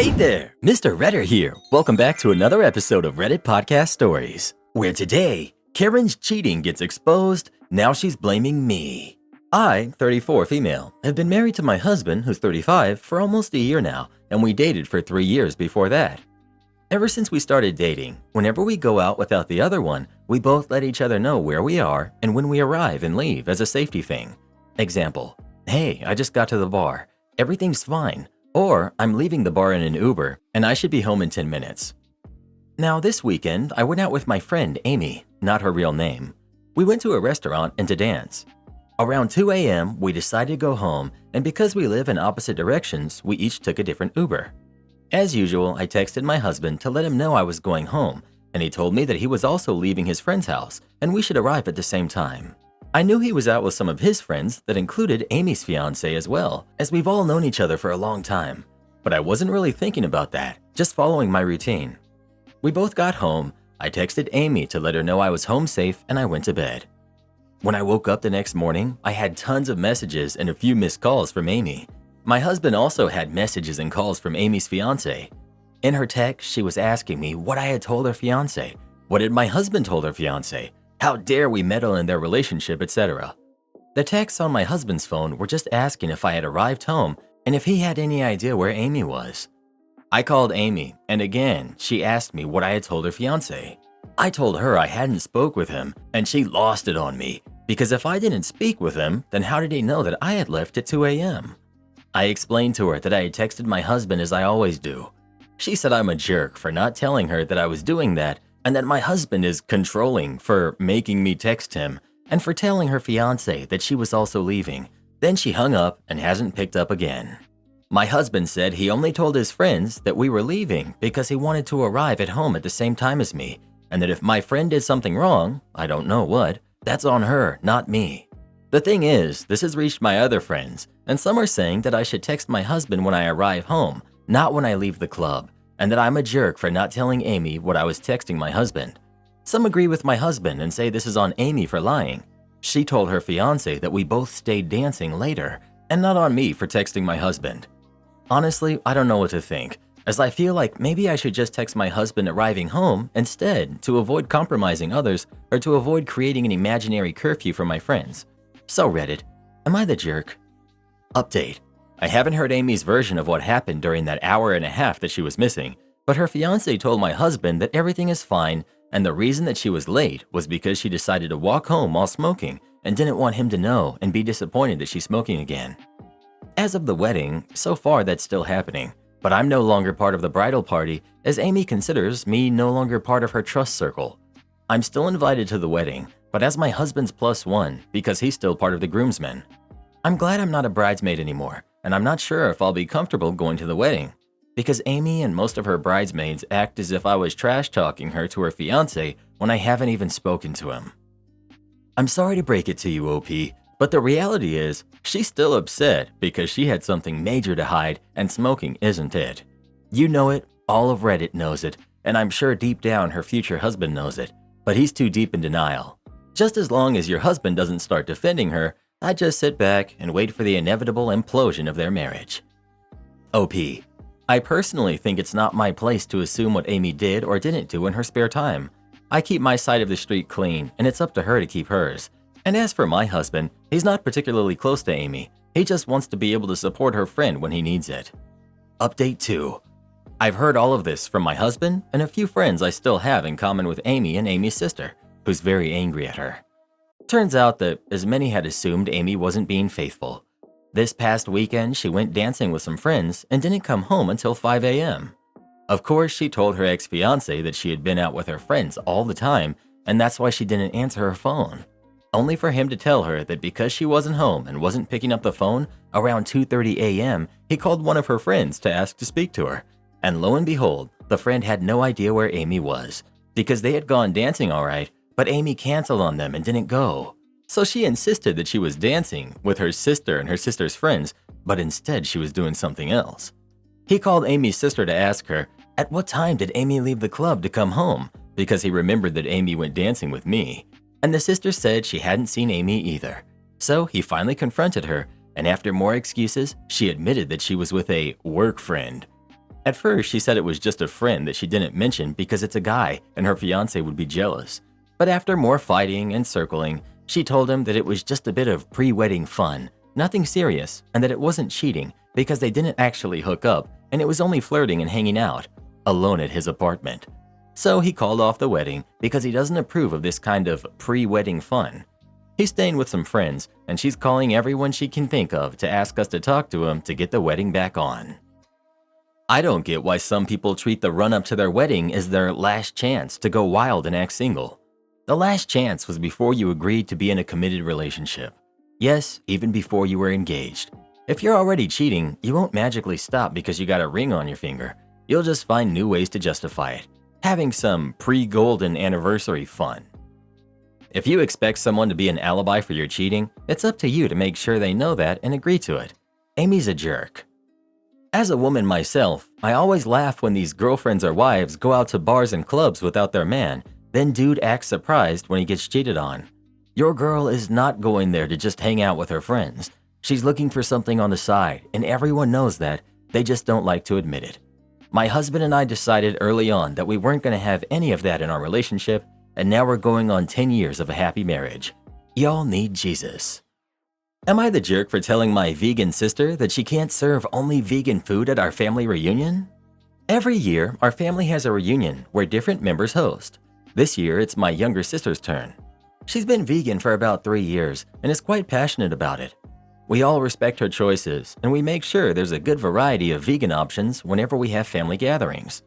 Hey there, Mr. Redder here. Welcome back to another episode of Reddit Podcast Stories, where today, Karen's cheating gets exposed, now she's blaming me. I, 34 female, have been married to my husband, who's 35, for almost a year now, and we dated for 3 years before that. Ever since we started dating, whenever we go out without the other one, we both let each other know where we are and when we arrive and leave as a safety thing. Example, hey, I just got to the bar. Everything's fine. Or, I'm leaving the bar in an Uber, and I should be home in 10 minutes. Now, this weekend, I went out with my friend Amy, not her real name. We went to a restaurant and to dance. Around 2 a.m., we decided to go home, and because we live in opposite directions, we each took a different Uber. As usual, I texted my husband to let him know I was going home, and he told me that he was also leaving his friend's house, and we should arrive at the same time. I knew he was out with some of his friends that included Amy's fiancé as well, as we've all known each other for a long time. But I wasn't really thinking about that, just following my routine. We both got home, I texted Amy to let her know I was home safe, and I went to bed. When I woke up the next morning, I had tons of messages and a few missed calls from Amy. My husband also had messages and calls from Amy's fiancé. In her text, she was asking me what I had told her fiancé. What had my husband told her fiancé? How dare we meddle in their relationship, etc. The texts on my husband's phone were just asking if I had arrived home and if he had any idea where Amy was. I called Amy, and again, she asked me what I had told her fiancé. I told her I hadn't spoke with him, and she lost it on me, because if I didn't speak with him, then how did he know that I had left at 2 a.m.? I explained to her that I had texted my husband as I always do. She said I'm a jerk for not telling her that I was doing that, and that my husband is controlling for making me text him, and for telling her fiancé that she was also leaving. Then she hung up and hasn't picked up again. My husband said he only told his friends that we were leaving because he wanted to arrive at home at the same time as me, and that if my friend did something wrong, I don't know what, that's on her, not me. The thing is, this has reached my other friends, and some are saying that I should text my husband when I arrive home, not when I leave the club, and that I'm a jerk for not telling Amy what I was texting my husband. Some agree with my husband and say this is on Amy for lying. She told her fiancé that we both stayed dancing later, and not on me for texting my husband. Honestly, I don't know what to think, as I feel like maybe I should just text my husband arriving home instead to avoid compromising others or to avoid creating an imaginary curfew for my friends. So Reddit, am I the jerk? Update. I haven't heard Amy's version of what happened during that hour and a half that she was missing, but her fiancé told my husband that everything is fine, and the reason that she was late was because she decided to walk home while smoking and didn't want him to know and be disappointed that she's smoking again. As of the wedding, so far that's still happening, but I'm no longer part of the bridal party as Amy considers me no longer part of her trust circle. I'm still invited to the wedding, but as my husband's +1 because he's still part of the groomsmen. I'm glad I'm not a bridesmaid anymore, and I'm not sure if I'll be comfortable going to the wedding, because Amy and most of her bridesmaids act as if I was trash-talking her to her fiancé when I haven't even spoken to him. I'm sorry to break it to you, OP, but the reality is, she's still upset because she had something major to hide and smoking isn't it. You know it, all of Reddit knows it, and I'm sure deep down her future husband knows it, but he's too deep in denial. Just as long as your husband doesn't start defending her, I just sit back and wait for the inevitable implosion of their marriage. OP. I personally think it's not my place to assume what Amy did or didn't do in her spare time. I keep my side of the street clean, and it's up to her to keep hers. And as for my husband, he's not particularly close to Amy. He just wants to be able to support her friend when he needs it. Update 2. I've heard all of this from my husband and a few friends I still have in common with Amy and Amy's sister, who's very angry at her. Turns out that, as many had assumed, Amy wasn't being faithful. This past weekend, she went dancing with some friends and didn't come home until 5 a.m. Of course, she told her ex-fiancé that she had been out with her friends all the time, and that's why she didn't answer her phone. Only for him to tell her that because she wasn't home and wasn't picking up the phone, around 2:30 a.m., he called one of her friends to ask to speak to her. And lo and behold, the friend had no idea where Amy was, because they had gone dancing all right, but Amy canceled on them and didn't go. So she insisted that she was dancing with her sister and her sister's friends, but instead she was doing something else. He called Amy's sister to ask her, at what time did Amy leave the club to come home, because he remembered that Amy went dancing with me. And the sister said she hadn't seen Amy either. So he finally confronted her, and after more excuses, she admitted that she was with a work friend. At first, she said it was just a friend that she didn't mention because it's a guy and her fiance would be jealous. But after more fighting and circling, she told him that it was just a bit of pre-wedding fun, nothing serious, and that it wasn't cheating because they didn't actually hook up and it was only flirting and hanging out, alone at his apartment. So he called off the wedding because he doesn't approve of this kind of pre-wedding fun. He's staying with some friends and she's calling everyone she can think of to ask us to talk to him to get the wedding back on. I don't get why some people treat the run-up to their wedding as their last chance to go wild and act single. The last chance was before you agreed to be in a committed relationship. Yes, even before you were engaged. If you're already cheating, you won't magically stop because you got a ring on your finger. You'll just find new ways to justify it, having some pre-golden anniversary fun. If you expect someone to be an alibi for your cheating, it's up to you to make sure they know that and agree to it. Amy's a jerk. As a woman myself, I always laugh when these girlfriends or wives go out to bars and clubs without their man, then dude acts surprised when he gets cheated on. Your girl is not going there to just hang out with her friends. She's looking for something on the side, and everyone knows that, they just don't like to admit it. My husband and I decided early on that we weren't going to have any of that in our relationship, and now we're going on 10 years of a happy marriage. Y'all need Jesus. Am I the jerk for telling my vegan sister that she can't serve only vegan food at our family reunion? Every year, our family has a reunion where different members host. This year, it's my younger sister's turn. She's been vegan for about 3 years and is quite passionate about it. We all respect her choices, and we make sure there's a good variety of vegan options whenever we have family gatherings.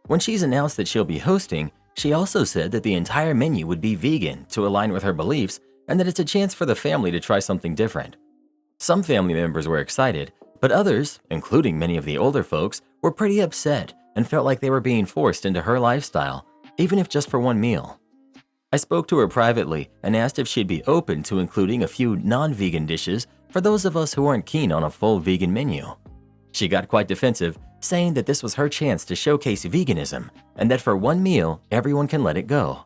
When she's announced that she'll be hosting, she also said that the entire menu would be vegan to align with her beliefs and that it's a chance for the family to try something different. Some family members were excited, but others, including many of the older folks, were pretty upset and felt like they were being forced into her lifestyle, even if just for one meal. I spoke to her privately and asked if she'd be open to including a few non-vegan dishes for those of us who aren't keen on a full vegan menu. She got quite defensive, saying that this was her chance to showcase veganism and that for one meal, everyone can let it go.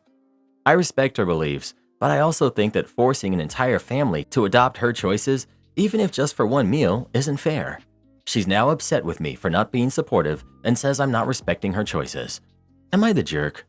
I respect her beliefs, but I also think that forcing an entire family to adopt her choices, even if just for one meal, isn't fair. She's now upset with me for not being supportive and says I'm not respecting her choices. Am I the jerk?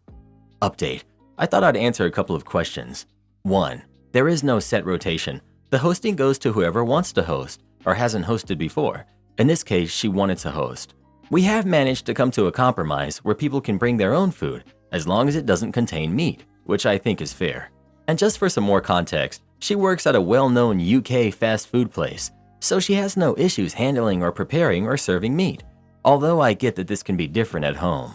Update. I thought I'd answer a couple of questions. 1. There is no set rotation. The hosting goes to whoever wants to host or hasn't hosted before. In this case, she wanted to host. We have managed to come to a compromise where people can bring their own food as long as it doesn't contain meat, which I think is fair. And just for some more context, she works at a well-known UK fast food place, so she has no issues handling or preparing or serving meat, although I get that this can be different at home.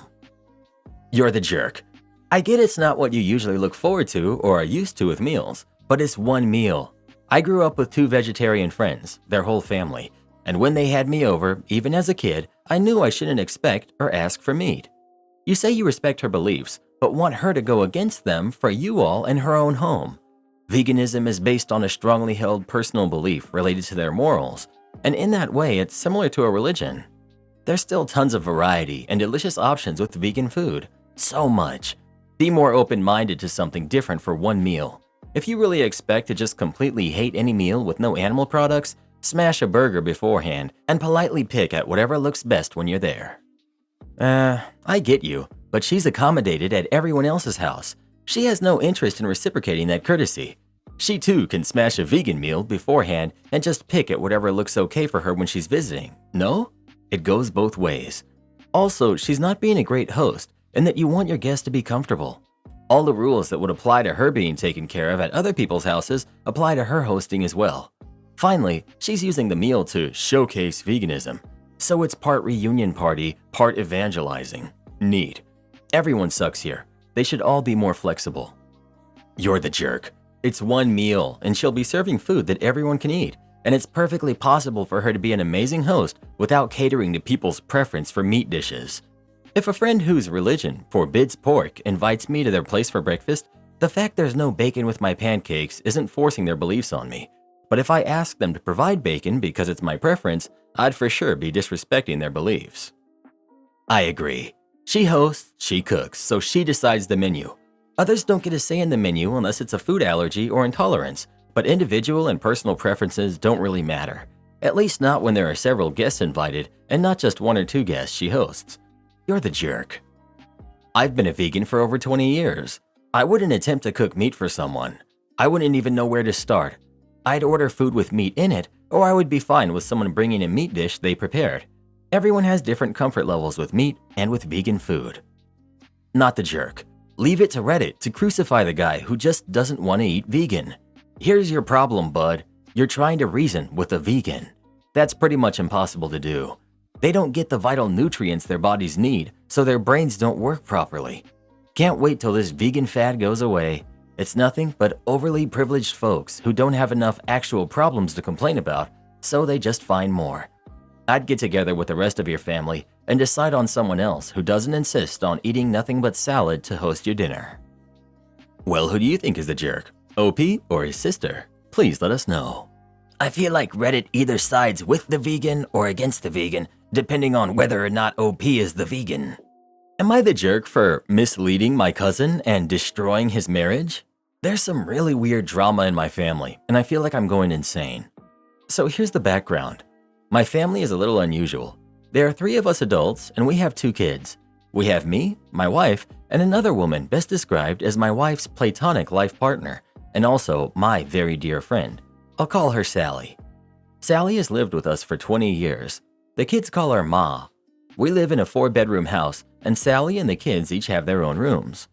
You're the jerk. I get it's not what you usually look forward to or are used to with meals, but it's one meal. I grew up with 2 vegetarian friends, their whole family, and when they had me over, even as a kid, I knew I shouldn't expect or ask for meat. You say you respect her beliefs, but want her to go against them for you all in her own home. Veganism is based on a strongly held personal belief related to their morals, and in that way, it's similar to a religion. There's still tons of variety and delicious options with vegan food. So much. Be more open-minded to something different for one meal. If you really expect to just completely hate any meal with no animal products, smash a burger beforehand and politely pick at whatever looks best when you're there. I get you, but she's accommodated at everyone else's house. She has no interest in reciprocating that courtesy. She too can smash a vegan meal beforehand and just pick at whatever looks okay for her when she's visiting. No? It goes both ways. Also, she's not being a great host in that you want your guests to be comfortable. All the rules that would apply to her being taken care of at other people's houses apply to her hosting as well. Finally, she's using the meal to showcase veganism. So it's part reunion party, part evangelizing. Neat. Everyone sucks here. They should all be more flexible. You're the jerk. It's one meal, and she'll be serving food that everyone can eat, and it's perfectly possible for her to be an amazing host without catering to people's preference for meat dishes. If a friend whose religion forbids pork invites me to their place for breakfast, the fact there's no bacon with my pancakes isn't forcing their beliefs on me. But if I ask them to provide bacon because it's my preference, I'd for sure be disrespecting their beliefs. I agree. She hosts, she cooks, so she decides the menu. Others don't get a say in the menu unless it's a food allergy or intolerance, but individual and personal preferences don't really matter. At least not when there are several guests invited and not just one or two guests she hosts. You're the jerk. I've been a vegan for over 20 years. I wouldn't attempt to cook meat for someone. I wouldn't even know where to start. I'd order food with meat in it, or I would be fine with someone bringing a meat dish they prepared. Everyone has different comfort levels with meat and with vegan food. Not the jerk. Leave it to Reddit to crucify the guy who just doesn't want to eat vegan. Here's your problem, bud. You're trying to reason with a vegan. That's pretty much impossible to do. They don't get the vital nutrients their bodies need, so their brains don't work properly. Can't wait till this vegan fad goes away. It's nothing but overly privileged folks who don't have enough actual problems to complain about, so they just find more. I'd get together with the rest of your family and decide on someone else who doesn't insist on eating nothing but salad to host your dinner. Well, who do you think is the jerk? OP or his sister? Please let us know. I feel like Reddit either sides with the vegan or against the vegan, depending on whether or not OP is the vegan. Am I the jerk for misleading my cousin and destroying his marriage? There's some really weird drama in my family, and I feel like I'm going insane. So here's the background. My family is a little unusual. There are 3 of us adults, and we have 2 kids. We have me, my wife, and another woman best described as my wife's platonic life partner, and also my very dear friend. I'll call her Sally. Sally has lived with us for 20 years. The kids call her Ma. We live in a 4-bedroom house, and Sally and the kids each have their own rooms.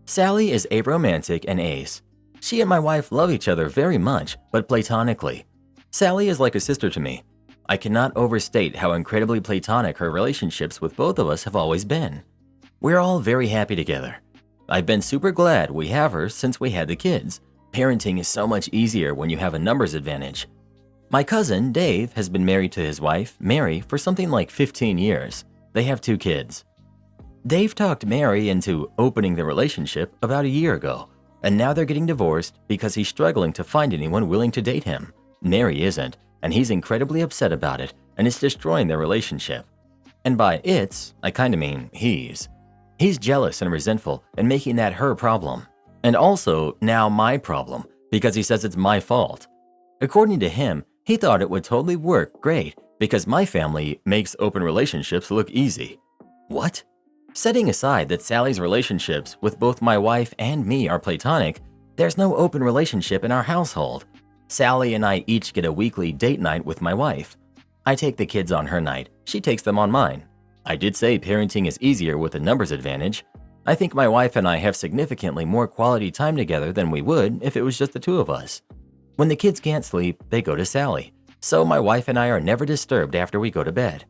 Sally is aromantic and ace. She and my wife love each other very much, but platonically. Sally is like a sister to me. I cannot overstate how incredibly platonic her relationships with both of us have always been. We're all very happy together. I've been super glad we have her since we had the kids. Parenting is so much easier when you have a numbers advantage. My cousin, Dave, has been married to his wife, Mary, for something like 15 years. They have 2 kids. Dave talked Mary into opening the relationship about a year ago, and now they're getting divorced because he's struggling to find anyone willing to date him. Mary isn't, and he's incredibly upset about it, and it's destroying their relationship. And by it's, I kinda mean he's. He's jealous and resentful and making that her problem. And also now my problem, because he says it's my fault. According to him, he thought it would totally work great because my family makes open relationships look easy. What? Setting aside that Sally's relationships with both my wife and me are platonic, there's no open relationship in our household. Sally and I each get a weekly date night with my wife. I take the kids on her night, she takes them on mine. I did say parenting is easier with a numbers advantage. I think my wife and I have significantly more quality time together than we would if it was just the 2 of us. When the kids can't sleep, they go to Sally, so my wife and I are never disturbed after we go to bed.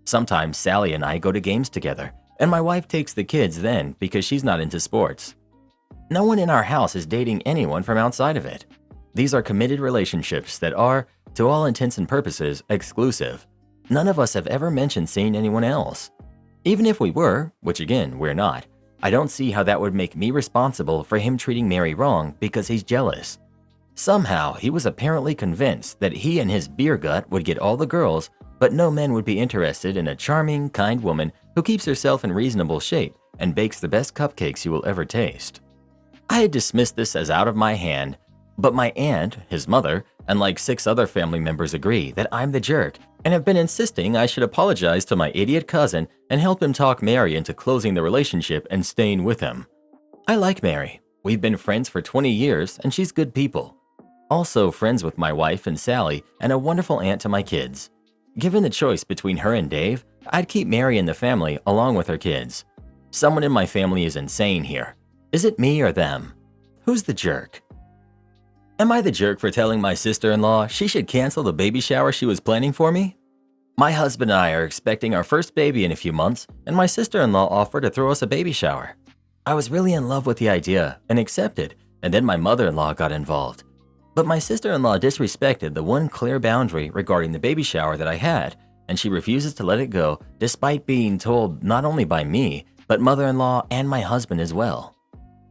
Sometimes Sally and I go to games together, and my wife takes the kids then because she's not into sports. No one in our house is dating anyone from outside of it. These are committed relationships that are, to all intents and purposes, exclusive. None of us have ever mentioned seeing anyone else. Even if we were, which again, we're not, I don't see how that would make me responsible for him treating Mary wrong because he's jealous. Somehow, he was apparently convinced that he and his beer gut would get all the girls, but no men would be interested in a charming, kind woman who keeps herself in reasonable shape and bakes the best cupcakes you will ever taste. I had dismissed this as out of my hand, but my aunt, his mother, and like 6 other family members agree that I'm the jerk and have been insisting I should apologize to my idiot cousin and help him talk Mary into closing the relationship and staying with him. I like Mary. We've been friends for 20 years and she's good people. Also friends with my wife and Sally and a wonderful aunt to my kids. Given the choice between her and Dave, I'd keep Mary in the family along with her kids. Someone in my family is insane here. Is it me or them? Who's the jerk? Am I the jerk for telling my sister-in-law she should cancel the baby shower she was planning for me? My husband and I are expecting our first baby in a few months, and my sister-in-law offered to throw us a baby shower. I was really in love with the idea and accepted, and then my mother-in-law got involved. But my sister-in-law disrespected the one clear boundary regarding the baby shower that I had, and she refuses to let it go despite being told not only by me, but mother-in-law and my husband as well.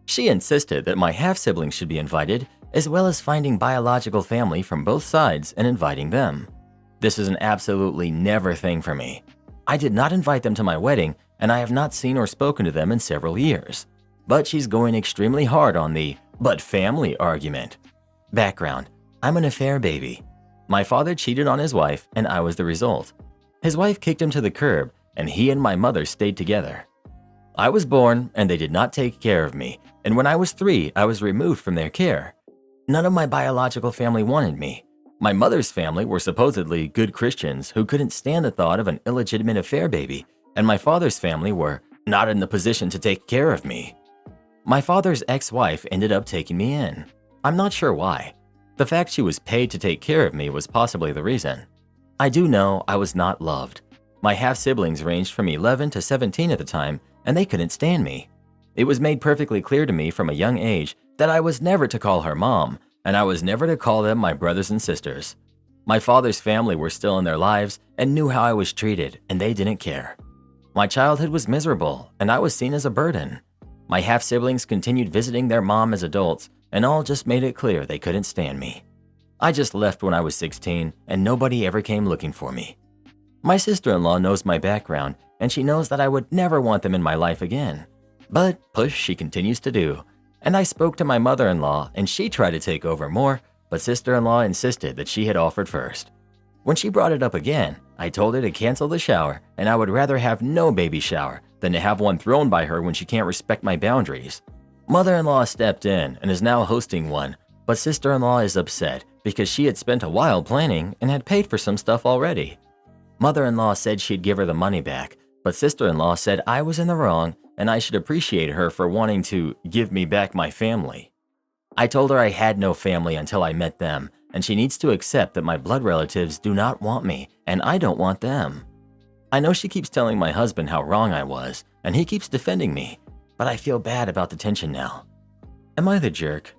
She insisted that my half-siblings should be invited, as well as finding biological family from both sides and inviting them. This is an absolutely never thing for me. I did not invite them to my wedding, and I have not seen or spoken to them in several years. But she's going extremely hard on the "but family" argument. Background: I'm an affair baby. My father cheated on his wife and I was the result. His wife kicked him to the curb and he and my mother stayed together. I was born and they did not take care of me, and when I was 3, I was removed from their care. None of my biological family wanted me. My mother's family were supposedly good Christians who couldn't stand the thought of an illegitimate affair baby, and my father's family were not in the position to take care of me. My father's ex-wife ended up taking me in. I'm not sure why. The fact she was paid to take care of me was possibly the reason. I do know I was not loved. My half-siblings ranged from 11 to 17 at the time, and they couldn't stand me. It was made perfectly clear to me from a young age that I was never to call her mom, and I was never to call them my brothers and sisters. My father's family were still in their lives and knew how I was treated, and they didn't care. My childhood was miserable, and I was seen as a burden. My half-siblings continued visiting their mom as adults, and all just made it clear they couldn't stand me. I just left when I was 16, and nobody ever came looking for me. My sister-in-law knows my background, and she knows that I would never want them in my life again. But push she continues to do. And I spoke to my mother-in-law, and she tried to take over more, but sister-in-law insisted that she had offered first. When she brought it up again, I told her to cancel the shower, and I would rather have no baby shower than to have one thrown by her when she can't respect my boundaries. Mother-in-law stepped in and is now hosting one, but sister-in-law is upset because she had spent a while planning and had paid for some stuff already. Mother-in-law said she'd give her the money back, but sister-in-law said I was in the wrong and I should appreciate her for wanting to give me back my family. I told her I had no family until I met them, and she needs to accept that my blood relatives do not want me and I don't want them. I know she keeps telling my husband how wrong I was, and he keeps defending me, but I feel bad about the tension now. Am I the jerk?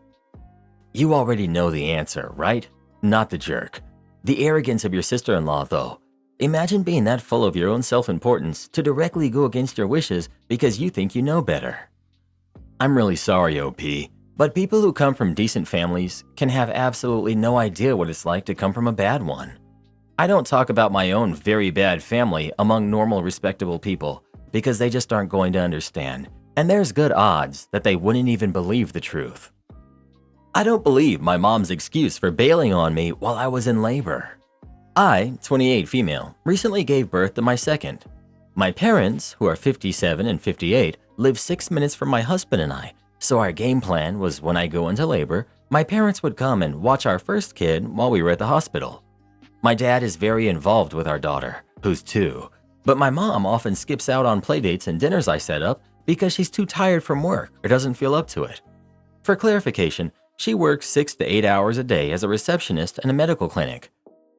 You already know the answer, right? Not the jerk. The arrogance of your sister-in-law, though. Imagine being that full of your own self-importance to directly go against your wishes because you think you know better. I'm really sorry, OP, but people who come from decent families can have absolutely no idea what it's like to come from a bad one. I don't talk about my own very bad family among normal, respectable people because they just aren't going to understand, and there's good odds that they wouldn't even believe the truth. I don't believe my mom's excuse for bailing on me while I was in labor. I, 28 female, recently gave birth to my second. My parents, who are 57 and 58, live 6 minutes from my husband and I, so our game plan was when I go into labor, my parents would come and watch our first kid while we were at the hospital. My dad is very involved with our daughter, who's 2, but my mom often skips out on playdates and dinners I set up because she's too tired from work or doesn't feel up to it. For clarification, she works 6 to 8 hours a day as a receptionist in a medical clinic.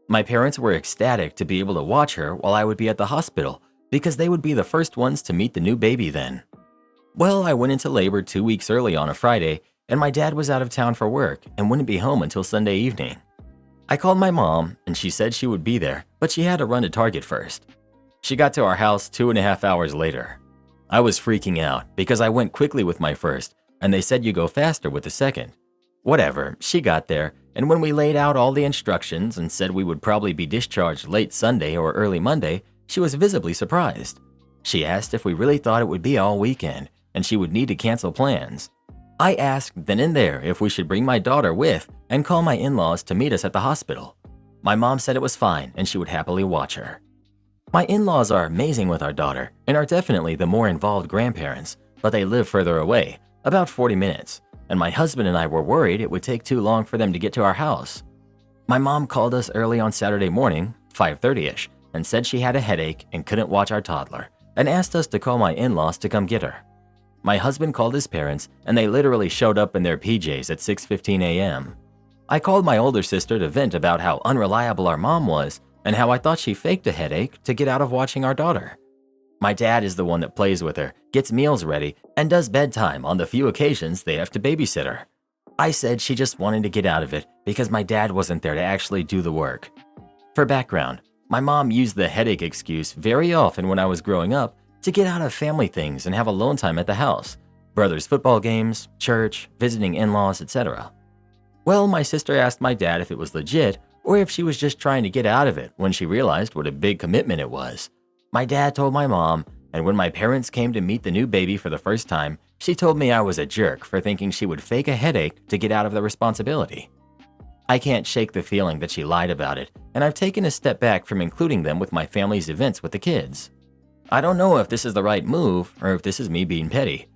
My parents were ecstatic to be able to watch her while I would be at the hospital because they would be the first ones to meet the new baby then. Well, I went into labor 2 weeks early on a Friday, and my dad was out of town for work and wouldn't be home until Sunday evening. I called my mom, and she said she would be there, but she had to run to Target first. She got to our house 2.5 hours later. I was freaking out because I went quickly with my first, and they said you go faster with the second. Whatever, she got there, and when we laid out all the instructions and said we would probably be discharged late Sunday or early Monday, she was visibly surprised. She asked if we really thought it would be all weekend, and she would need to cancel plans. I asked then and there if we should bring my daughter with and call my in-laws to meet us at the hospital. My mom said it was fine and she would happily watch her. My in-laws are amazing with our daughter and are definitely the more involved grandparents, but they live further away, about 40 minutes, and my husband and I were worried it would take too long for them to get to our house. My mom called us early on Saturday morning, 5:30ish, and said she had a headache and couldn't watch our toddler, and asked us to call my in-laws to come get her. My husband called his parents, and they literally showed up in their PJs at 6:15 a.m. I called my older sister to vent about how unreliable our mom was and how I thought she faked a headache to get out of watching our daughter. My dad is the one that plays with her, gets meals ready, and does bedtime on the few occasions they have to babysit her. I said she just wanted to get out of it because my dad wasn't there to actually do the work. For background, my mom used the headache excuse very often when I was growing up to get out of family things and have alone time at the house, brothers' football games, church, visiting in-laws, etc. Well, my sister asked my dad if it was legit or if she was just trying to get out of it when she realized what a big commitment it was. My dad told my mom, and when my parents came to meet the new baby for the first time, she told me I was a jerk for thinking she would fake a headache to get out of the responsibility. I can't shake the feeling that she lied about it, and I've taken a step back from including them with my family's events with the kids. I don't know if this is the right move or if this is me being petty.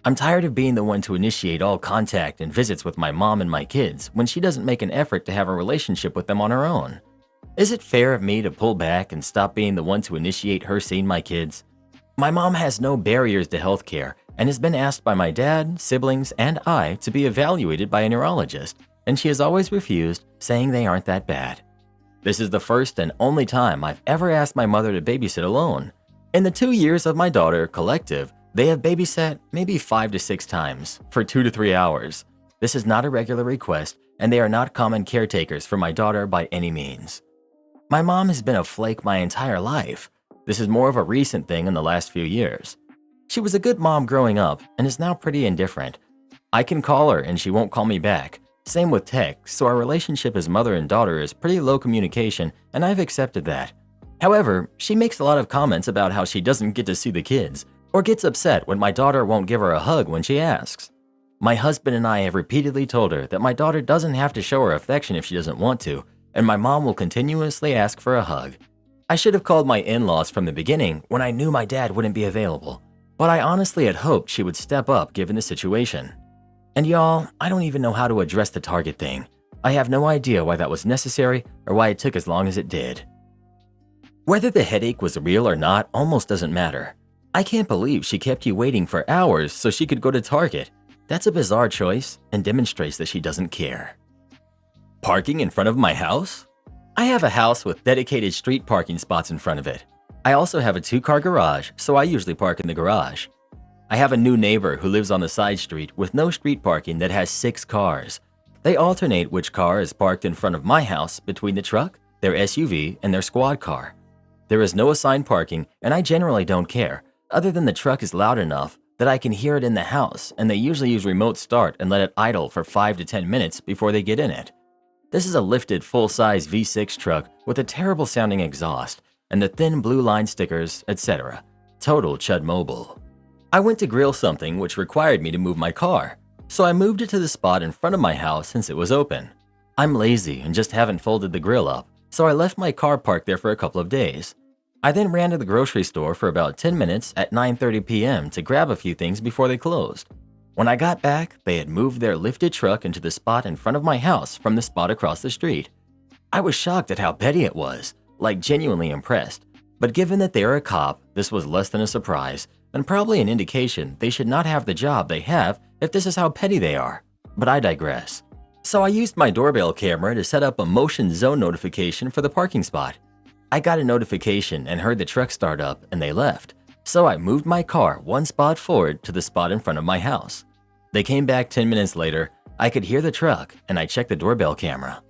I'm tired of being the one to initiate all contact and visits with my mom and my kids when she doesn't make an effort to have a relationship with them on her own. Is it fair of me to pull back and stop being the one to initiate her seeing my kids? My mom has no barriers to healthcare and has been asked by my dad, siblings, and I to be evaluated by a neurologist, and she has always refused, saying they aren't that bad. This is the first and only time I've ever asked my mother to babysit alone. In the 2 years of my daughter collective, they have babysat maybe 5 to 6 times for 2 to 3 hours. This is not a regular request, and they are not common caretakers for my daughter by any means. My mom has been a flake my entire life. This is more of a recent thing in the last few years. She was a good mom growing up and is now pretty indifferent. I can call her and she won't call me back. Same with text, so our relationship as mother and daughter is pretty low communication, and I've accepted that. However, she makes a lot of comments about how she doesn't get to see the kids, or gets upset when my daughter won't give her a hug when she asks. My husband and I have repeatedly told her that my daughter doesn't have to show her affection if she doesn't want to, and my mom will continuously ask for a hug. I should have called my in-laws from the beginning when I knew my dad wouldn't be available, but I honestly had hoped she would step up given the situation. And y'all, I don't even know how to address the Target thing. I have no idea why that was necessary or why it took as long as it did. Whether the headache was real or not almost doesn't matter. I can't believe she kept you waiting for hours so she could go to Target. That's a bizarre choice and demonstrates that she doesn't care. Parking in front of my house? I have a house with dedicated street parking spots in front of it. I also have a 2-car garage, so I usually park in the garage. I have a new neighbor who lives on the side street with no street parking that has 6 cars. They alternate which car is parked in front of my house between the truck, their SUV, and their squad car. There is no assigned parking, and I generally don't care, other than the truck is loud enough that I can hear it in the house, and they usually use remote start and let it idle for 5 to 10 minutes before they get in it. This is a lifted full-size V6 truck with a terrible sounding exhaust and the thin blue line stickers, etc. Total Chud Mobile. I went to grill something which required me to move my car, so I moved it to the spot in front of my house since it was open. I'm lazy and just haven't folded the grill up, so I left my car parked there for a couple of days. I then ran to the grocery store for about 10 minutes at 9:30 p.m. to grab a few things before they closed. When I got back, they had moved their lifted truck into the spot in front of my house from the spot across the street. I was shocked at how petty it was, like genuinely impressed. But given that they are a cop, this was less than a surprise, and probably an indication they should not have the job they have if this is how petty they are. But I digress. So I used my doorbell camera to set up a motion zone notification for the parking spot. I got a notification and heard the truck start up and they left. So I moved my car 1 spot forward to the spot in front of my house. They came back 10 minutes later. I could hear the truck and I checked the doorbell camera.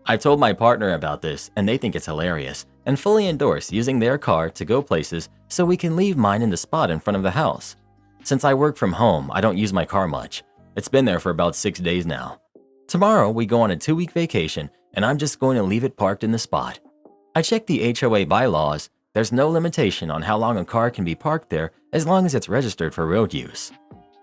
I've told my partner about this and they think it's hilarious and fully endorse using their car to go places so we can leave mine in the spot in front of the house. Since I work from home, I don't use my car much. It's been there for about 6 days now. Tomorrow we go on a 2-week vacation and I'm just going to leave it parked in the spot. I checked the HOA bylaws. There's no limitation on how long a car can be parked there as long as it's registered for road use.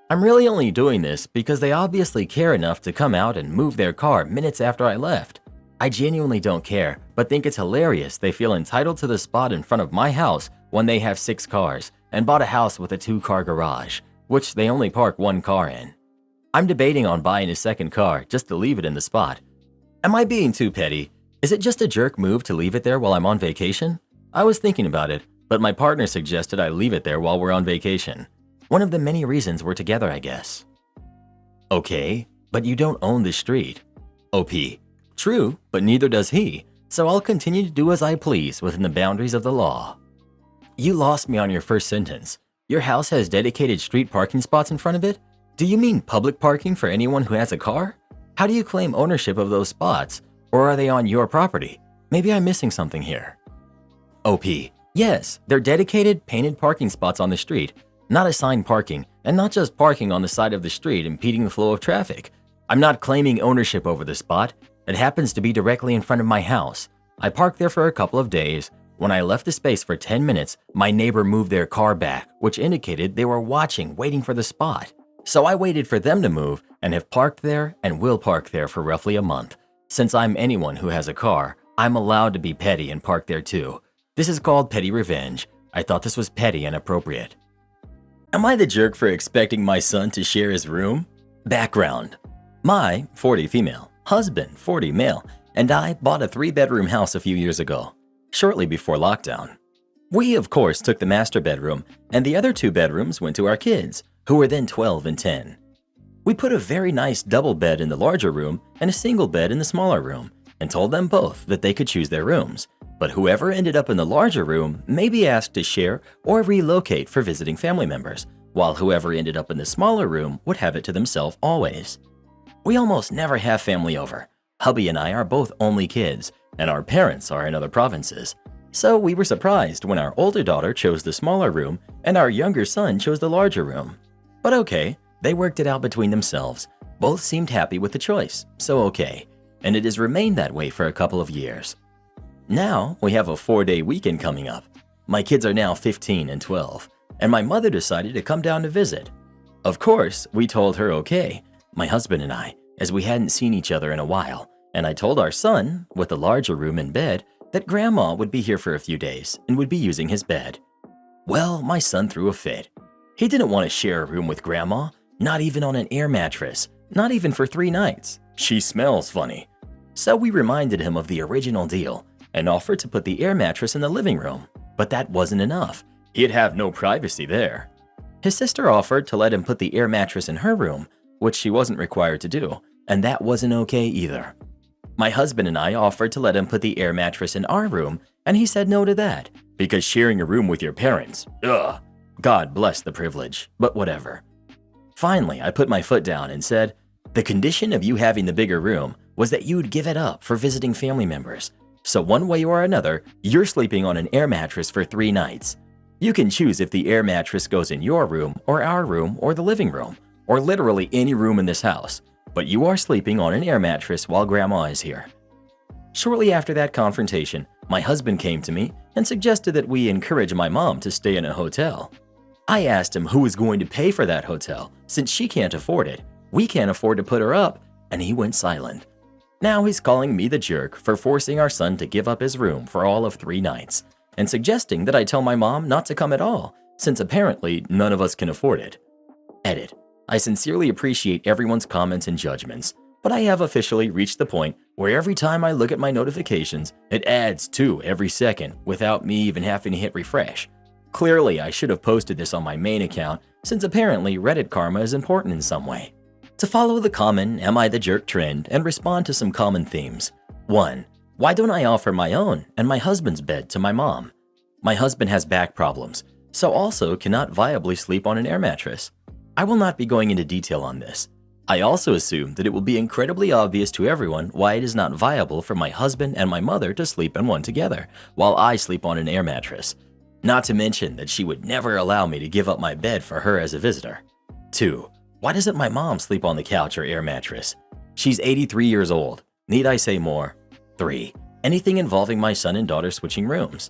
I'm really only doing this because they obviously care enough to come out and move their car minutes after I left. I genuinely don't care, but think it's hilarious they feel entitled to the spot in front of my house when they have 6 cars and bought a house with a 2-car garage, which they only park 1 car in. I'm debating on buying a 2nd car just to leave it in the spot. Am I being too petty? Is it just a jerk move to leave it there while I'm on vacation? I was thinking about it, but my partner suggested I leave it there while we're on vacation. One of the many reasons we're together, I guess. Okay, but you don't own the street. OP. True, but neither does he, so I'll continue to do as I please within the boundaries of the law. You lost me on your first sentence. Your house has dedicated street parking spots in front of it? Do you mean public parking for anyone who has a car? How do you claim ownership of those spots? Or are they on your property? Maybe I'm missing something here. OP. Yes, they're dedicated, painted parking spots on the street, not assigned parking, and not just parking on the side of the street impeding the flow of traffic. I'm not claiming ownership over the spot. It happens to be directly in front of my house. I parked there for a couple of days. When I left the space for 10 minutes, my neighbor moved their car back, which indicated they were watching, waiting for the spot. So I waited for them to move and have parked there and will park there for roughly a month. Since I'm anyone who has a car, I'm allowed to be petty and park there too. This is called petty revenge. I thought this was petty and appropriate. Am I the jerk for expecting my son to share his room? Background. My 40 female, husband 40 male, and I bought a 3-bedroom house a few years ago, shortly before lockdown. We, of course, took the master bedroom, and the other 2 bedrooms went to our kids, who were then 12 and 10. We put a very nice double bed in the larger room and a single bed in the smaller room, and told them both that they could choose their rooms, but whoever ended up in the larger room may be asked to share or relocate for visiting family members, while whoever ended up in the smaller room would have it to themselves always. We almost never have family over. Hubby and I are both only kids, and our parents are in other provinces. So we were surprised when our older daughter chose the smaller room and our younger son chose the larger room. But okay, they worked it out between themselves. Both seemed happy with the choice, so okay. And it has remained that way for a couple of years. Now, we have a 4-day weekend coming up. My kids are now 15 and 12, and my mother decided to come down to visit. Of course, we told her okay, my husband and I, as we hadn't seen each other in a while, and I told our son, with the larger room and bed, that Grandma would be here for a few days and would be using his bed. Well, my son threw a fit. He didn't want to share a room with Grandma, not even on an air mattress, not even for 3 nights. She smells funny. So we reminded him of the original deal and offered to put the air mattress in the living room, but that wasn't enough. He'd have no privacy there. His sister offered to let him put the air mattress in her room, which she wasn't required to do, and that wasn't okay either. My husband and I offered to let him put the air mattress in our room, and he said no to that, because sharing a room with your parents, ugh. God bless the privilege, but whatever. Finally, I put my foot down and said, the condition of you having the bigger room was that you'd give it up for visiting family members. So one way or another, you're sleeping on an air mattress for 3 nights. You can choose if the air mattress goes in your room or our room or the living room, or literally any room in this house, but you are sleeping on an air mattress while Grandma is here. Shortly after that confrontation, my husband came to me and suggested that we encourage my mom to stay in a hotel. I asked him who was going to pay for that hotel, since she can't afford it. We can't afford to put her up, and he went silent. Now he's calling me the jerk for forcing our son to give up his room for all of 3 nights, and suggesting that I tell my mom not to come at all, since apparently none of us can afford it. Edit. I sincerely appreciate everyone's comments and judgments, but I have officially reached the point where every time I look at my notifications, it adds 2 every second without me even having to hit refresh. Clearly, I should have posted this on my main account, since apparently Reddit karma is important in some way. To follow the common Am I the Jerk trend and respond to some common themes. 1. Why don't I offer my own and my husband's bed to my mom? My husband has back problems, so also cannot viably sleep on an air mattress. I will not be going into detail on this. I also assume that it will be incredibly obvious to everyone why it is not viable for my husband and my mother to sleep in one together, while I sleep on an air mattress. Not to mention that she would never allow me to give up my bed for her as a visitor. 2. Why doesn't my mom sleep on the couch or air mattress? She's 83 years old. Need I say more? 3. Anything involving my son and daughter switching rooms.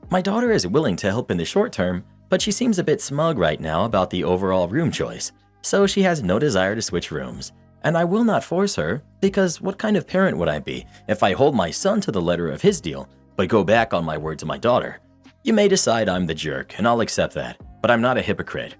My daughter is willing to help in the short term, but she seems a bit smug right now about the overall room choice, so she has no desire to switch rooms. And I will not force her, because what kind of parent would I be if I hold my son to the letter of his deal, but go back on my word to my daughter? You may decide I'm the jerk, and I'll accept that, but I'm not a hypocrite.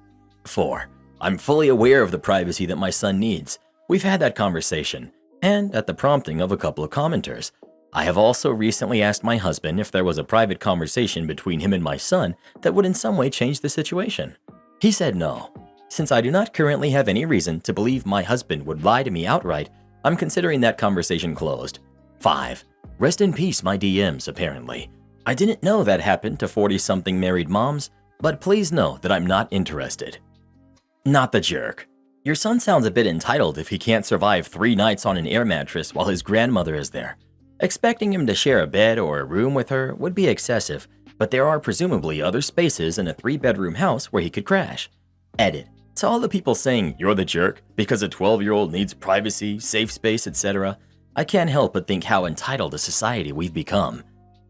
4. I'm fully aware of the privacy that my son needs. We've had that conversation, and at the prompting of a couple of commenters. I have also recently asked my husband if there was a private conversation between him and my son that would in some way change the situation. He said no. Since I do not currently have any reason to believe my husband would lie to me outright, I'm considering that conversation closed. 5. Rest in peace, my DMs, apparently. I didn't know that happened to 40-something married moms, but please know that I'm not interested. Not the jerk. Your son sounds a bit entitled if he can't survive 3 nights on an air mattress while his grandmother is there. Expecting him to share a bed or a room with her would be excessive, but there are presumably other spaces in a 3-bedroom house where he could crash. Edit. To all the people saying you're the jerk because a 12-year-old needs privacy, safe space, etc., I can't help but think how entitled a society we've become.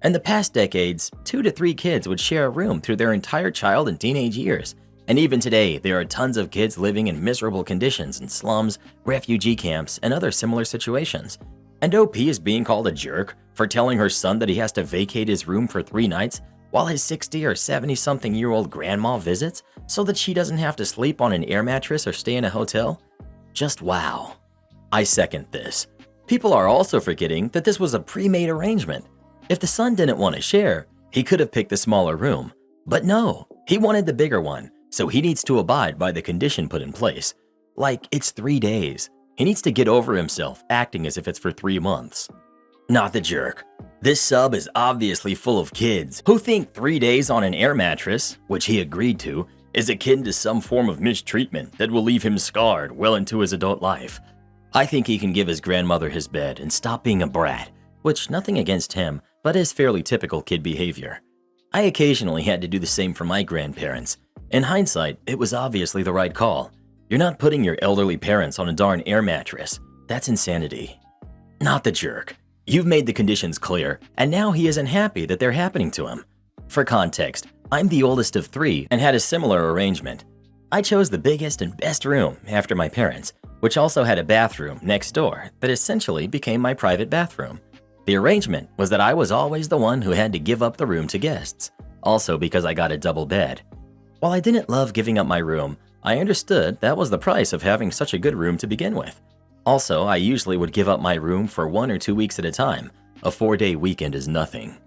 In the past decades, 2 to 3 kids would share a room through their entire child and teenage years. And even today, there are tons of kids living in miserable conditions in slums, refugee camps, and other similar situations. And OP is being called a jerk for telling her son that he has to vacate his room for 3 nights while his 60 or 70-something-year-old grandma visits so that she doesn't have to sleep on an air mattress or stay in a hotel? Just wow. I second this. People are also forgetting that this was a pre-made arrangement. If the son didn't want to share, he could have picked the smaller room. But no, he wanted the bigger one, so he needs to abide by the condition put in place. Like, it's 3 days. He needs to get over himself acting as if it's for 3 months. Not the jerk. This sub is obviously full of kids who think 3 days on an air mattress, which he agreed to, is akin to some form of mistreatment that will leave him scarred well into his adult life. I think he can give his grandmother his bed and stop being a brat, which nothing against him, but is fairly typical kid behavior. I occasionally had to do the same for my grandparents. In hindsight, it was obviously the right call. You're not putting your elderly parents on a darn air mattress. That's insanity. Not the jerk. You've made the conditions clear, and now he isn't happy that they're happening to him. For context, I'm the oldest of 3 and had a similar arrangement. I chose the biggest and best room after my parents, which also had a bathroom next door that essentially became my private bathroom. The arrangement was that I was always the one who had to give up the room to guests, also because I got a double bed. While I didn't love giving up my room, I understood that was the price of having such a good room to begin with. Also, I usually would give up my room for 1 or 2 weeks at a time. A 4-day weekend is nothing.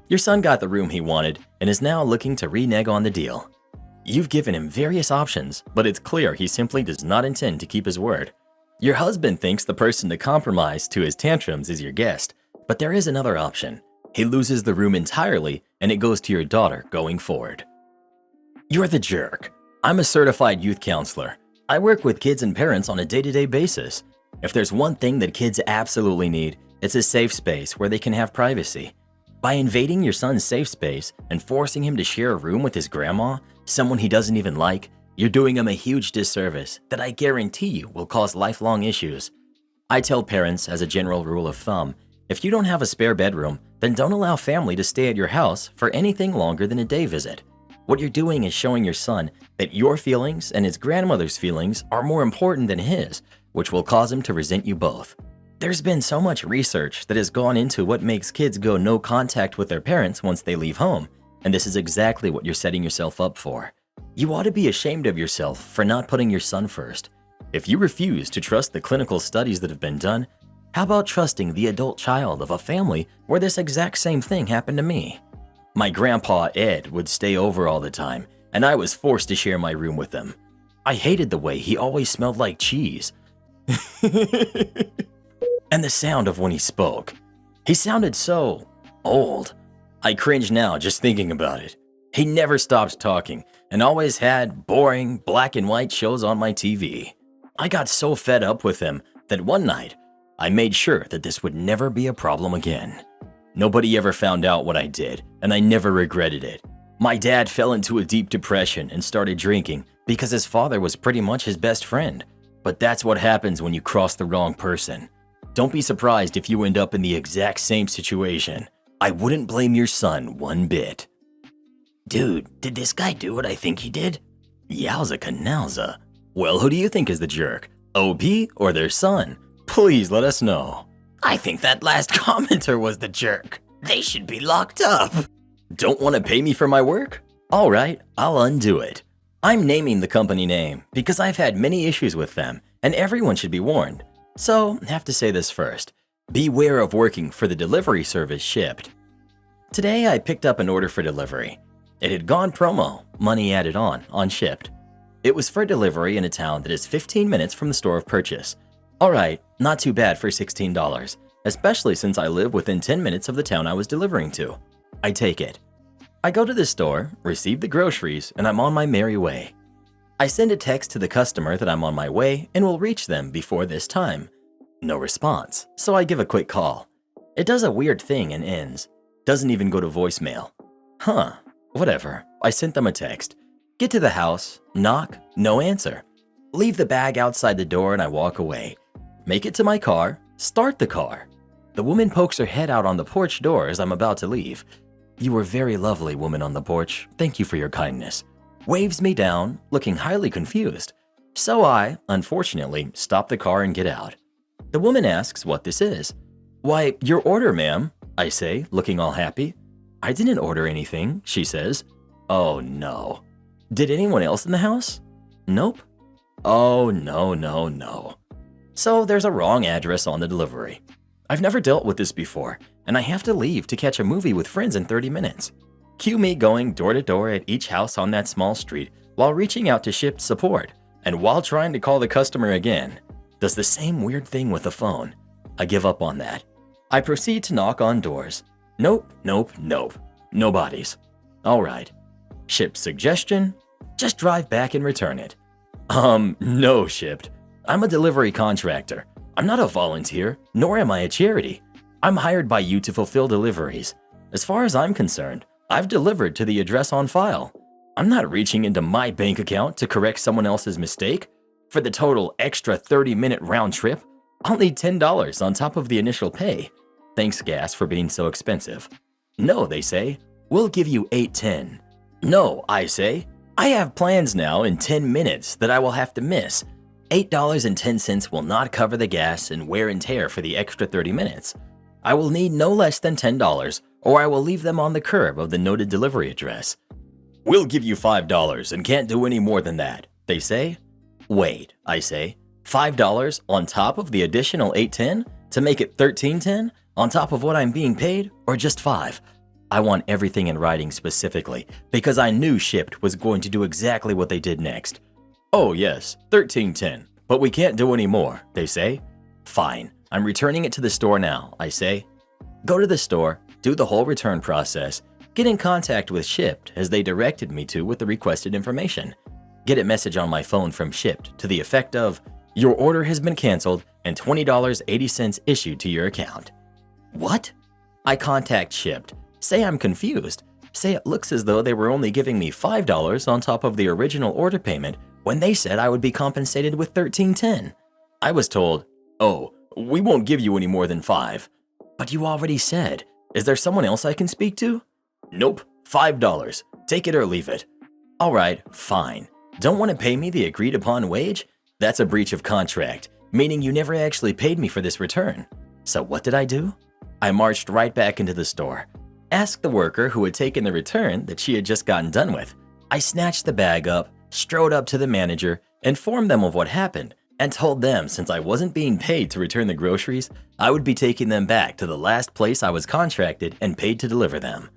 Your son got the room he wanted and is now looking to renege on the deal. You've given him various options, but it's clear he simply does not intend to keep his word. Your husband thinks the person to compromise to his tantrums is your guest, but there is another option. He loses the room entirely and it goes to your daughter going forward. You're the jerk. I'm a certified youth counselor. I work with kids and parents on a day-to-day basis. If there's one thing that kids absolutely need, it's a safe space where they can have privacy. By invading your son's safe space and forcing him to share a room with his grandma, someone he doesn't even like, you're doing him a huge disservice that I guarantee you will cause lifelong issues. I tell parents, as a general rule of thumb, if you don't have a spare bedroom, then don't allow family to stay at your house for anything longer than a day visit. What you're doing is showing your son that your feelings and his grandmother's feelings are more important than his, which will cause him to resent you both. There's been so much research that has gone into what makes kids go no contact with their parents once they leave home, and this is exactly what you're setting yourself up for. You ought to be ashamed of yourself for not putting your son first. If you refuse to trust the clinical studies that have been done, how about trusting the adult child of a family where this exact same thing happened to me? My grandpa Ed would stay over all the time, and I was forced to share my room with him. I hated the way he always smelled like cheese. And the sound of when he spoke. He sounded so old. I cringe now just thinking about it. He never stopped talking and always had boring black and white shows on my TV. I got so fed up with him that one night I made sure that this would never be a problem again. Nobody ever found out what I did, and I never regretted it. My dad fell into a deep depression and started drinking because his father was pretty much his best friend. But that's what happens when you cross the wrong person. Don't be surprised if you end up in the exact same situation. I wouldn't blame your son one bit. Dude, did this guy do what I think he did? Yowza canalza. Well, who do you think is the jerk? OP or their son? Please let us know. I think that last commenter was the jerk. They should be locked up. Don't want to pay me for my work? All right, I'll undo it. I'm naming the company name because I've had many issues with them, and everyone should be warned. So, have to say this first. Beware of working for the delivery service Shipped. Today, I picked up an order for delivery. It had gone promo, money added on Shipped. It was for delivery in a town that is 15 minutes from the store of purchase. Alright, not too bad for $16, especially since I live within 10 minutes of the town I was delivering to. I take it. I go to the store, receive the groceries, and I'm on my merry way. I send a text to the customer that I'm on my way and will reach them before this time. No response, so I give a quick call. It does a weird thing and ends. Doesn't even go to voicemail. Huh, whatever. I sent them a text. Get to the house, knock, no answer. Leave the bag outside the door and I walk away. Make it to my car, start the car. The woman pokes her head out on the porch door as I'm about to leave. You were very lovely, woman on the porch. Thank you for your kindness. Waves me down, looking highly confused. So I, unfortunately, stop the car and get out. The woman asks what this is. "Why, your order, ma'am," I say, looking all happy. "I didn't order anything," she says. "Oh, no. Did anyone else in the house?" "Nope." "Oh, no. So there's a wrong address on the delivery. I've never dealt with this before, and I have to leave to catch a movie with friends in 30 minutes. Cue me going door to door at each house on that small street while reaching out to Shipt support, and while trying to call the customer again. Does the same weird thing with the phone. I give up on that. I proceed to knock on doors. Nope. Nobody's. All right. Shipt's suggestion? Just drive back and return it. No, Shipt. I'm a delivery contractor. I'm not a volunteer, nor am I a charity. I'm hired by you to fulfill deliveries. As far as I'm concerned, I've delivered to the address on file. I'm not reaching into my bank account to correct someone else's mistake. For the total extra 30-minute round trip, I'll need $10 on top of the initial pay. Thanks, gas, for being so expensive. No, they say. We'll give you $8.10. No, I say. I have plans now in 10 minutes that I will have to miss. $8.10 will not cover the gas and wear and tear for the extra 30 minutes. I will need no less than $10, or I will leave them on the curb of the noted delivery address. We'll give you $5 and can't do any more than that, they say. Wait, I say. $5 on top of the additional $8.10 to make it $13.10 on top of what I'm being paid, or just $5? I want everything in writing specifically because I knew Shipt was going to do exactly what they did next. Oh yes, $13.10, but we can't do any more, they say. Fine, I'm returning it to the store now, I say. Go to the store, do the whole return process, get in contact with Shipt as they directed me to with the requested information. Get a message on my phone from Shipt to the effect of, your order has been canceled and $20.80 issued to your account. What? I contact Shipt, say I'm confused, say it looks as though they were only giving me $5 on top of the original order payment when they said I would be compensated with $13.10. I was told, oh, we won't give you any more than $5. But you already said, is there someone else I can speak to? Nope, $5. Take it or leave it. All right, fine. Don't want to pay me the agreed upon wage? That's a breach of contract, meaning you never actually paid me for this return. So what did I do? I marched right back into the store. Asked the worker who had taken the return that she had just gotten done with. I snatched the bag up, strode up to the manager, informed them of what happened, and told them since I wasn't being paid to return the groceries, I would be taking them back to the last place I was contracted and paid to deliver them.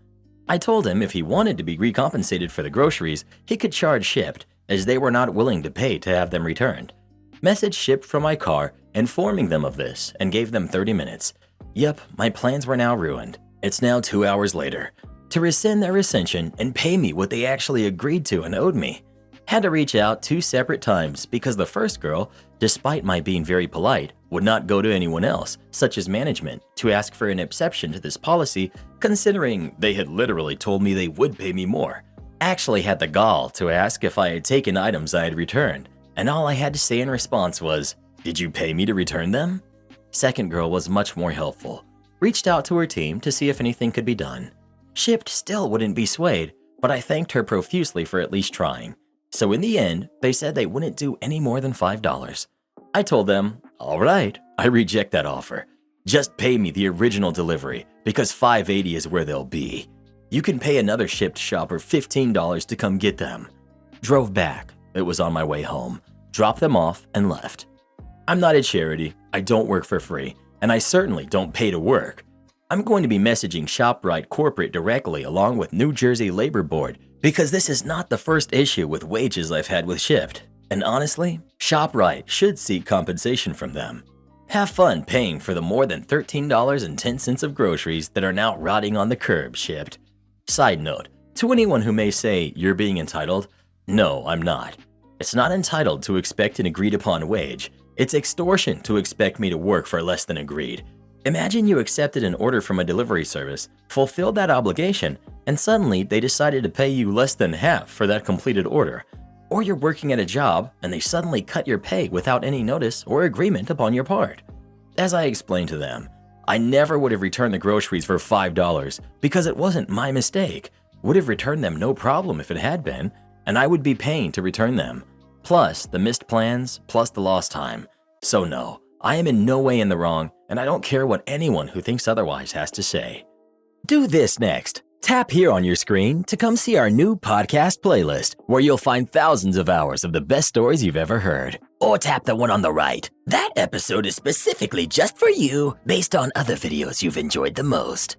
I told him if he wanted to be recompensated for the groceries, he could charge Shipt, as they were not willing to pay to have them returned. Messaged Shipt from my car, informing them of this, and gave them 30 minutes. Yep, my plans were now ruined. It's now 2 hours later. To rescind their rescission and pay me what they actually agreed to and owed me. Had to reach out 2 separate times because the first girl, despite my being very polite, would not go to anyone else, such as management, to ask for an exception to this policy, considering they had literally told me they would pay me more. Actually had the gall to ask if I had taken items I had returned, and all I had to say in response was, "Did you pay me to return them?" Second girl was much more helpful. Reached out to her team to see if anything could be done. Shipt still wouldn't be swayed, but I thanked her profusely for at least trying. So in the end, they said they wouldn't do any more than $5. I told them, all right, I reject that offer. Just pay me the original delivery because $5.80 is where they'll be. You can pay another Shipt shopper $15 to come get them. Drove back. It was on my way home. Dropped them off and left. I'm not a charity. I don't work for free, and I certainly don't pay to work. I'm going to be messaging ShopRite Corporate directly along with New Jersey Labor Board because this is not the first issue with wages I've had with Shipt. And honestly, ShopRite should seek compensation from them. Have fun paying for the more than $13.10 of groceries that are now rotting on the curb, Shipt. Side note, to anyone who may say you're being entitled, no, I'm not. It's not entitled to expect an agreed upon wage. It's extortion to expect me to work for less than agreed. Imagine you accepted an order from a delivery service, fulfilled that obligation, and suddenly they decided to pay you less than half for that completed order. Or you're working at a job and they suddenly cut your pay without any notice or agreement upon your part. As I explained to them, I never would have returned the groceries for $5 because it wasn't my mistake. Would have returned them no problem if it had been, and I would be paying to return them. Plus the missed plans, plus the lost time. So no, I am in no way in the wrong, and I don't care what anyone who thinks otherwise has to say. Do this next. Tap here on your screen to come see our new podcast playlist, where you'll find thousands of hours of the best stories you've ever heard. Or tap the one on the right. That episode is specifically just for you, based on other videos you've enjoyed the most.